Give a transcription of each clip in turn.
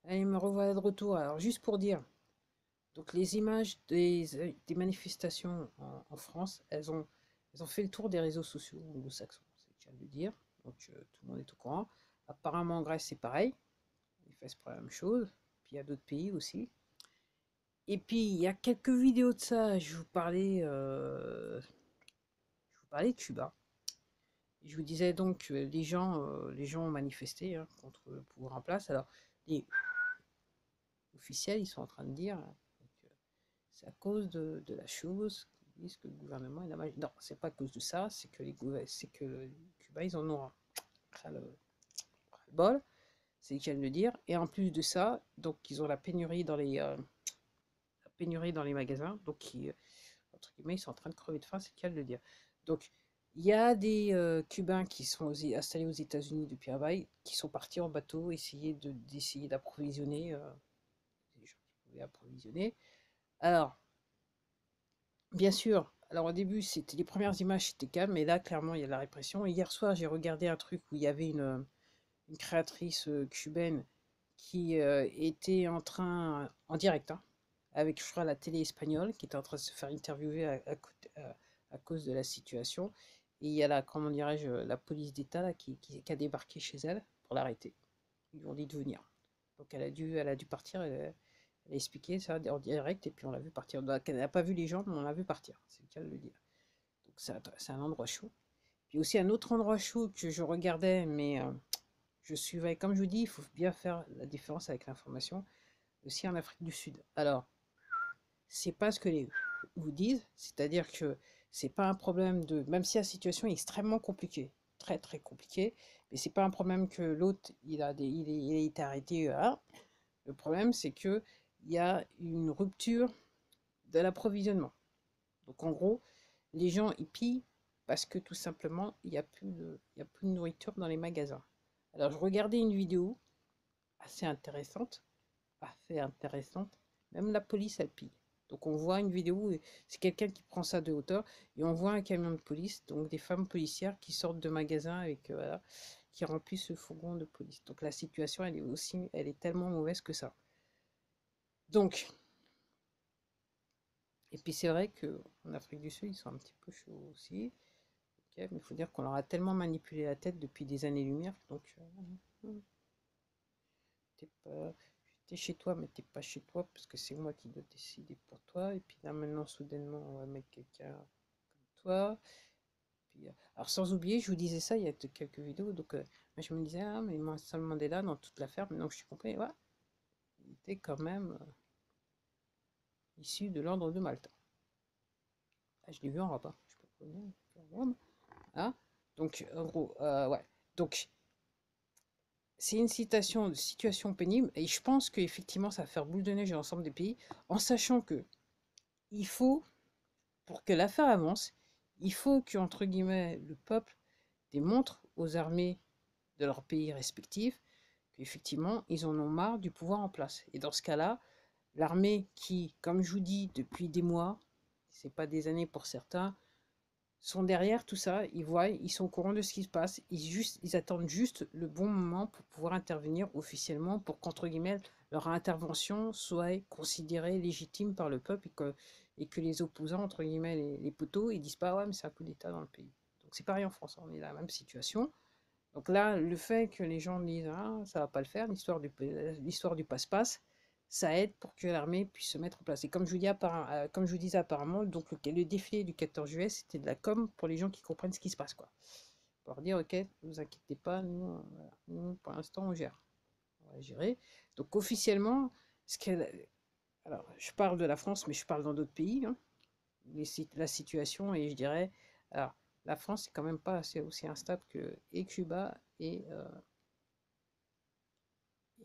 Allez, me revoilà de retour. Alors, juste pour dire, donc les images des manifestations en France, elles ont fait le tour des réseaux sociaux anglo-saxons, c'est le cas de le dire. Donc, tout le monde est au courant. Apparemment, en Grèce, c'est pareil. Ils font la même chose. Puis, il y a d'autres pays aussi. Et puis, il y a quelques vidéos de ça. Je vous parlais de Cuba. Je vous disais donc que les gens ont manifesté contre le pouvoir en place. Alors, les officiels, ils sont en train de dire, c'est à cause de la chose qu'ils disent que le gouvernement est la magie. Non, c'est pas à cause de ça, c'est que Cuba, ils en ont ras le bol, c'est le cas de le dire. Et en plus de ça, donc ils ont la pénurie dans les magasins, donc entre guillemets, ils sont en train de crever de faim, c'est le cas de le dire. Donc, il y a des Cubains qui sont installés aux États-Unis depuis un bail, qui sont partis en bateau, d'essayer d'approvisionner les gens qui pouvaient approvisionner. Alors, bien sûr, alors au début, c'était les premières images, c'était calme, mais là, clairement, il y a de la répression. Et hier soir, j'ai regardé un truc où il y avait une créatrice cubaine qui était en train, en direct, hein, avec, je crois, la télé espagnole, qui était en train de se faire interviewer à cause de la situation. Et il y a la, comment dirais-je, la police d'État là, qui a débarqué chez elle pour l'arrêter. Ils lui ont dit de venir. Donc elle a dû partir. Elle a expliqué ça en direct et puis on l'a vu partir. Donc, elle n'a pas vu les gens, mais on l'a vu partir. C'est le cas de le dire. Donc c'est un endroit chaud. Puis aussi un autre endroit chaud que je regardais, mais je suivais. Comme je vous dis, il faut bien faire la différence avec l'information. Aussi en Afrique du Sud. Alors, c'est pas ce que les vous disent, c'est-à-dire que c'est pas un problème de. Même si la situation est extrêmement compliquée, très très compliquée, mais c'est pas un problème que l'autre il a été arrêté. Le problème, c'est que il y a une rupture de l'approvisionnement. Donc en gros, les gens ils pillent parce que tout simplement il y a plus de nourriture dans les magasins. Alors je regardais une vidéo assez intéressante, assez intéressante. Même la police elle pille. Donc on voit une vidéo, c'est quelqu'un qui prend ça de hauteur et on voit un camion de police, donc des femmes policières qui sortent de magasins avec voilà, qui remplissent ce fourgon de police. Donc la situation elle est tellement mauvaise que ça. Donc et puis c'est vrai qu'en Afrique du Sud, ils sont un petit peu chauds aussi. Ok, mais il faut dire qu'on leur a tellement manipulé la tête depuis des années-lumière. Donc, t'es chez toi, mais t'es pas chez toi parce que c'est moi qui dois décider pour toi. Et puis là, maintenant, soudainement, on va mettre quelqu'un comme toi. Puis, alors, sans oublier, je vous disais ça il y a quelques vidéos. Donc, moi, je me disais, ah, mais Nelson Mandela, dans toute l'affaire, maintenant que je suis compris, ouais, il était quand même issu de l'ordre de Malte. Ah, je l'ai vu en rabat. Je peux pas dire. Hein. Donc, en gros, ouais. Donc, c'est une situation pénible et je pense qu'effectivement ça va faire boule de neige dans l'ensemble des pays, en sachant que il faut, pour que l'affaire avance, il faut que, entre guillemets, le peuple démontre aux armées de leurs pays respectifs qu'effectivement ils en ont marre du pouvoir en place. Et dans ce cas-là, l'armée qui, comme je vous dis, depuis des mois, c'est pas des années pour certains, sont derrière tout ça, ils voient, ils sont au courant de ce qui se passe, ils attendent juste le bon moment pour pouvoir intervenir officiellement pour qu'entre guillemets leur intervention soit considérée légitime par le peuple et que les opposants, entre guillemets, les poteaux, ils disent pas ouais mais c'est un coup d'État dans le pays. Donc c'est pareil en France, on est dans la même situation. Donc là, le fait que les gens disent ah ça va pas le faire, l'histoire du passe-passe, ça aide pour que l'armée puisse se mettre en place. Et comme je vous disais apparemment, donc le défilé du 14 juillet, c'était de la com pour les gens qui comprennent ce qui se passe, quoi. Pour leur dire, ok, ne vous inquiétez pas, voilà, nous, pour l'instant, on gère. On va gérer. Donc officiellement, ce qu'elle, alors je parle de la France, mais je parle dans d'autres pays, hein, la situation, et je dirais, alors la France, c'est quand même pas aussi instable que et Cuba et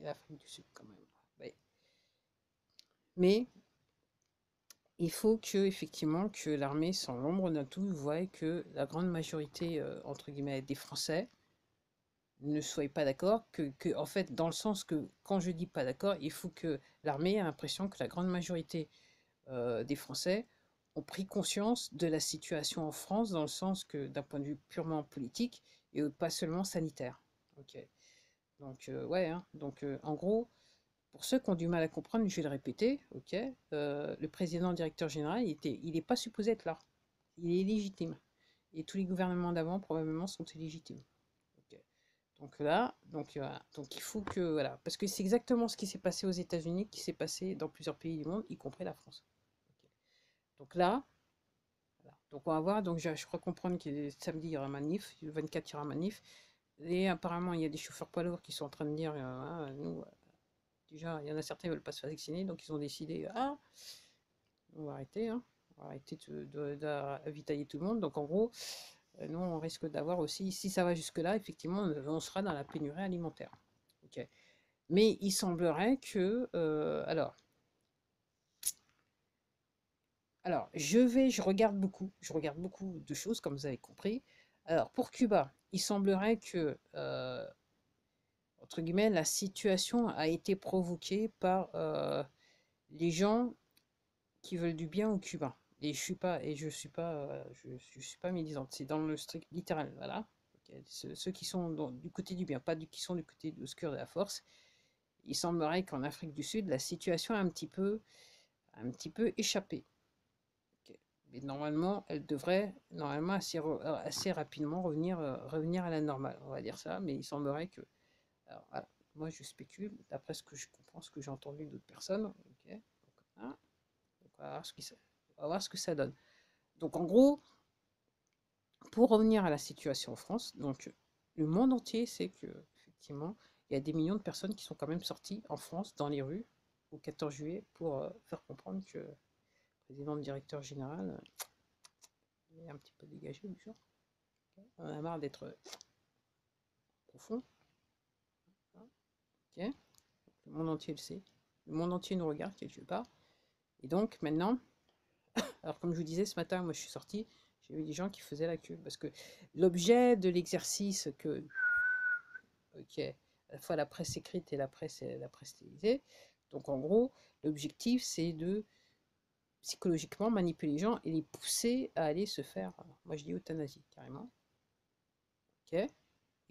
l'Afrique du Sud, quand même. Ouais. Mais il faut que, effectivement, que l'armée, sans l'ombre d'un tout, voie que la grande majorité, entre guillemets, des Français ne soient pas d'accord, en fait, dans le sens que, quand je dis pas d'accord, il faut que l'armée ait l'impression que la grande majorité des Français ont pris conscience de la situation en France, dans le sens que, d'un point de vue purement politique, et pas seulement sanitaire. Ok. Donc, ouais, hein. Donc, en gros, Pour ceux qui ont du mal à comprendre, je vais le répéter, ok, le président directeur général, il n'est pas supposé être là. Il est illégitime. Et tous les gouvernements d'avant, probablement, sont illégitimes. Ok. Donc là, voilà. Donc il faut que, voilà, parce que c'est exactement ce qui s'est passé aux États-Unis, qui s'est passé dans plusieurs pays du monde, y compris la France. Ok. Donc là, voilà. Donc on va voir, donc je crois comprendre que samedi, il y aura manif, le 24, il y aura manif, et apparemment, il y a des chauffeurs poids lourds qui sont en train de dire, ah, nous, déjà, il y en a certains qui ne veulent pas se faire vacciner, donc ils ont décidé, ah, on va arrêter, hein, on va arrêter d'avitailler tout le monde. Donc en gros, nous, on risque d'avoir aussi, si ça va jusque-là, effectivement, on sera dans la pénurie alimentaire. Ok. Mais il semblerait que, alors, je regarde beaucoup de choses, comme vous avez compris. Alors, pour Cuba, il semblerait que, entre guillemets, la situation a été provoquée par les gens qui veulent du bien aux Cubains. Et je suis pas médisante. C'est dans le strict littéral, voilà. Ok. Ceux qui sont du côté du bien, pas qui sont du côté obscur de la force. Il semblerait qu'en Afrique du Sud, la situation a un petit peu échappé. Ok. Mais normalement, elle devrait normalement assez rapidement revenir à la normale, on va dire ça. Mais il semblerait que, alors, voilà, moi je spécule, d'après ce que je comprends, ce que j'ai entendu d'autres personnes. Ok. Donc, hein, donc, on va voir ce que ça donne. Donc en gros, pour revenir à la situation en France, donc le monde entier sait que effectivement, il y a des millions de personnes qui sont quand même sorties en France dans les rues au 14 juillet pour faire comprendre que le président, le directeur général est un petit peu dégagé du genre. On a marre d'être profond. Ok. Le monde entier le sait. Le monde entier nous regarde quelque part. Et donc maintenant, alors comme je vous disais ce matin, moi je suis sortie, j'ai vu des gens qui faisaient la queue parce que l'objet de l'exercice que, ok, à la fois la presse écrite et la presse télévisée. Donc en gros, l'objectif c'est de psychologiquement manipuler les gens et les pousser à aller se faire, moi je dis euthanasie carrément. Ok. Et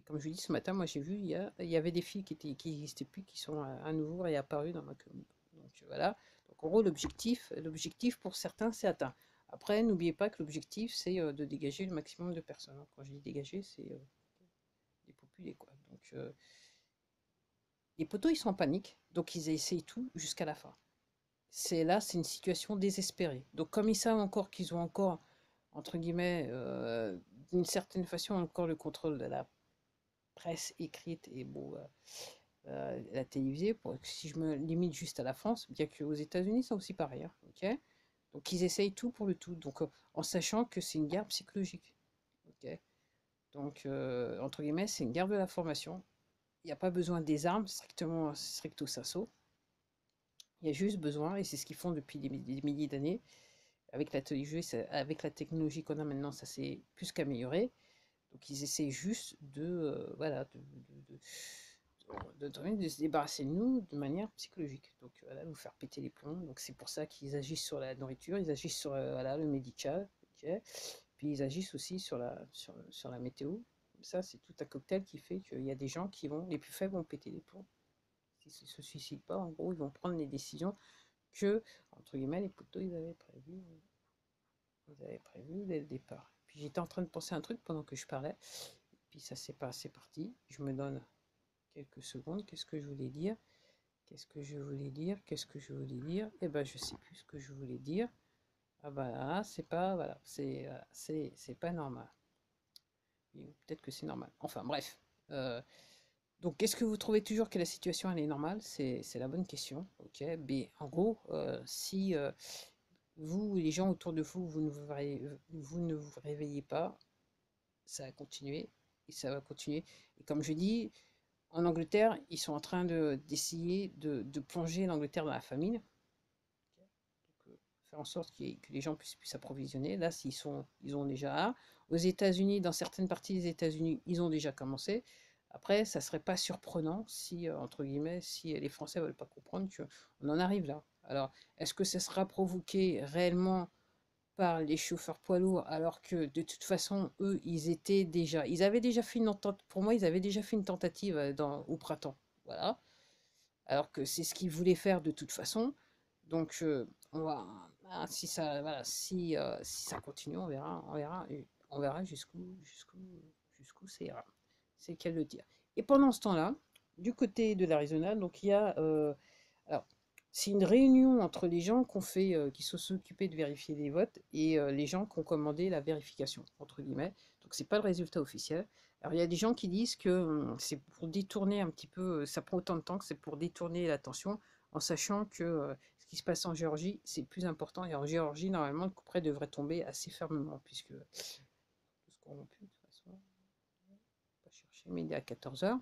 comme je vous dis ce matin, moi j'ai vu, il y avait des filles qui n'existaient plus, qui sont à nouveau réapparues dans ma commune. Donc voilà. Donc en gros, l'objectif pour certains, c'est atteint. Après, n'oubliez pas que l'objectif, c'est de dégager le maximum de personnes. Quand je dis dégager, c'est dépopuler, quoi. Donc les poteaux, ils sont en panique, donc ils essayent tout jusqu'à la fin. C'est une situation désespérée. Donc comme ils savent encore qu'ils ont encore, entre guillemets, d'une certaine façon, encore le contrôle de la presse écrite et bon, la télévisée, pour, si je me limite juste à la France, bien qu'aux États-Unis, c'est aussi pareil. Hein, ok. Donc ils essayent tout pour le tout, donc en sachant que c'est une guerre psychologique. Ok. Donc, entre guillemets, c'est une guerre de la formation. Il n'y a pas besoin des armes, stricto sensu. Il y a juste besoin, et c'est ce qu'ils font depuis des milliers d'années, avec la technologie qu'on a maintenant, ça s'est plus qu'amélioré. Donc ils essaient juste voilà, de se débarrasser de nous de manière psychologique. Donc voilà, nous faire péter les plombs. Donc c'est pour ça qu'ils agissent sur la nourriture, ils agissent sur voilà, le médical, ok. Puis ils agissent aussi sur la météo. Ça, c'est tout un cocktail qui fait qu'il y a des gens les plus faibles vont péter les plombs. S'ils ne se suicident pas, en gros, ils vont prendre les décisions que, entre guillemets, les poteaux, ils avaient prévu dès le départ. Puis j'étais en train de penser à un truc pendant que je parlais, puis ça s'est pas assez parti. Je me donne quelques secondes. Qu'est-ce que je voulais dire? Qu'est-ce que je voulais dire? Qu'est-ce que je voulais dire? Eh ben, je sais plus ce que je voulais dire. Ah bah là, c'est pas, voilà, c'est pas normal. Peut-être que c'est normal. Enfin, bref. Donc, est-ce que vous trouvez toujours que la situation elle est normale? C'est la bonne question. Ok. Mais en gros, si vous, les gens autour de vous, vous ne vous réveillez pas, ça va continuer et ça va continuer. Et comme je dis, en Angleterre, ils sont en train d'essayer de plonger l'Angleterre dans la famine. Donc, faire en sorte que les gens puissent s'approvisionner. Là, ils ont déjà. Aux États-Unis, dans certaines parties des États-Unis, ils ont déjà commencé. Après, ça serait pas surprenant si, entre guillemets, si les Français ne veulent pas comprendre qu'on en arrive là. Alors, est-ce que ça sera provoqué réellement par les chauffeurs poids lourds, alors que de toute façon, eux, ils avaient déjà fait une tentative, pour moi, ils avaient déjà fait une tentative au printemps. Voilà. alors que c'est ce qu'ils voulaient faire de toute façon. Donc, on va, si ça, voilà, si ça continue, on verra jusqu'où c'est ira. C'est qu'à le dire. Et pendant ce temps-là, du côté de l'Arizona, donc il y a, alors, c'est une réunion entre les gens qui se sont occupés de vérifier les votes et les gens qui ont commandé la vérification, entre guillemets. Donc, c'est pas le résultat officiel. Alors, il y a des gens qui disent que c'est pour détourner un petit peu, ça prend autant de temps que c'est pour détourner l'attention, en sachant que ce qui se passe en Géorgie, c'est plus important. Et en Géorgie, normalement, le coup près devrait tomber assez fermement, puisque tout ce qu'on pu, de toute façon, on va pas chercher, mais il est à 14 heures.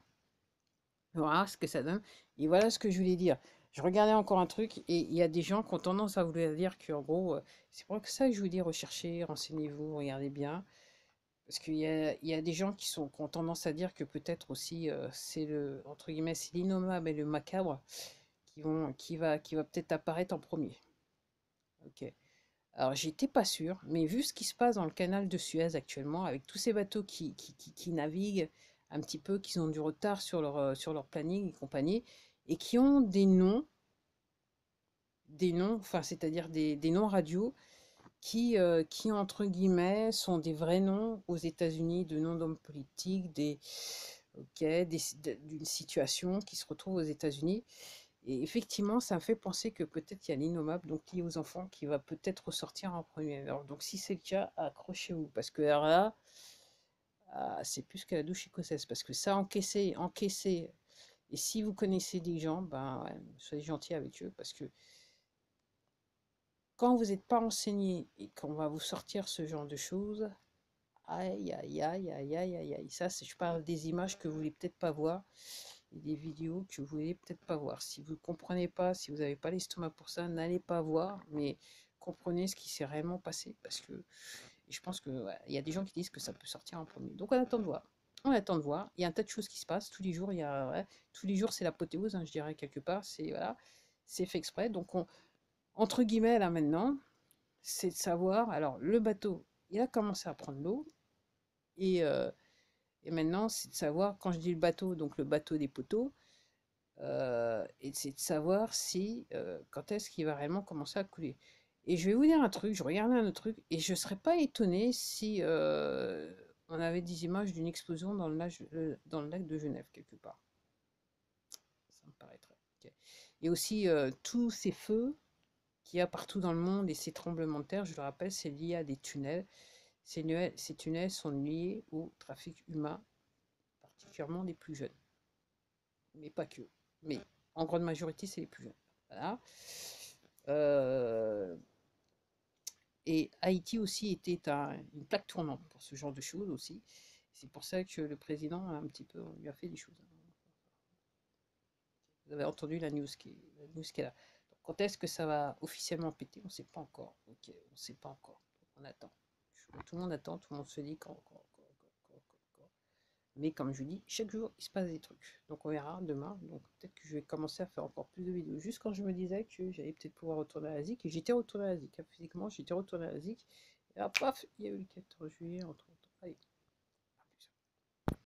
Voilà ce que ça donne. Et voilà ce que je voulais dire. Je regardais encore un truc et il y a des gens qui ont tendance à vouloir dire qu'en gros, c'est pour ça que je vous dis recherchez, renseignez-vous, regardez bien. Parce qu'il y a des gens qui ont tendance à dire que peut-être aussi c'est entre guillemets, c'est l'innommable et le macabre qui va peut-être apparaître en premier. Ok. Alors j'étais pas sûre, mais vu ce qui se passe dans le canal de Suez actuellement, avec tous ces bateaux qui naviguent un petit peu, qui ont du retard sur leur planning et compagnie, et qui ont des noms, enfin c'est-à-dire des noms radio qui, entre guillemets, sont des vrais noms aux États-Unis, de noms d'hommes politiques, ok, d'une situation qui se retrouve aux États-Unis. Et effectivement, ça me fait penser que peut-être il y a l'innommable, donc lié aux enfants, qui va peut-être ressortir en premier. Alors, donc si c'est le cas, accrochez-vous, parce que alors là, c'est plus que la douche écossaise, parce que ça, encaisser, et si vous connaissez des gens, ben, ouais, soyez gentils avec eux, parce que quand vous n'êtes pas enseigné et qu'on va vous sortir ce genre de choses, aïe, aïe, aïe, aïe, aïe, aïe, aïe. Ça, je parle des images que vous voulez peut-être pas voir et des vidéos que vous voulez peut-être pas voir. Si vous ne comprenez pas, si vous n'avez pas l'estomac pour ça, n'allez pas voir, mais comprenez ce qui s'est réellement passé. Parce que je pense que ouais, il y a des gens qui disent que ça peut sortir en premier. Donc on attend de voir. On attend de voir. Il y a un tas de choses qui se passent. Tous les jours, ouais, tous les jours, c'est l'apothéose, hein, je dirais quelque part. C'est voilà, c'est fait exprès. Donc entre guillemets, là maintenant, c'est de savoir. Alors le bateau, il a commencé à prendre l'eau. Et, euh, et maintenant, c'est de savoir, quand je dis le bateau, donc le bateau des poteaux, et c'est de savoir si, quand est-ce qu'il va réellement commencer à couler. Et je vais vous dire un truc, je regardais un autre truc, et je ne serais pas étonné si on avait des images d'une explosion dans le lac de Genève, quelque part. Ça me paraîtrait. Ok. Et aussi, tous ces feux qu'il y a partout dans le monde et ces tremblements de terre, je le rappelle, c'est lié à des tunnels. Ces tunnels sont liés au trafic humain, particulièrement des plus jeunes. Mais pas que. Mais en grande majorité, c'est les plus jeunes. Voilà. Euh, et Haïti aussi était une plaque tournante pour ce genre de choses aussi. C'est pour ça que le président a un petit peu, lui a fait des choses. Vous avez entendu la news qui est là. Donc, quand est-ce que ça va officiellement péter? On ne sait pas encore. Ok, on ne sait pas encore. On attend. Tout le monde attend, tout le monde se dit quand. Mais comme je vous dis, chaque jour, il se passe des trucs. Donc on verra demain. Donc peut-être que je vais commencer à faire encore plus de vidéos. Juste quand je me disais que j'allais peut-être pouvoir retourner à l'Asie. Et j'étais retourné à l'Asie. Physiquement, j'étais retourné à l'Asie. Et là, paf, il y a eu le 14 juillet entre autres. Allez.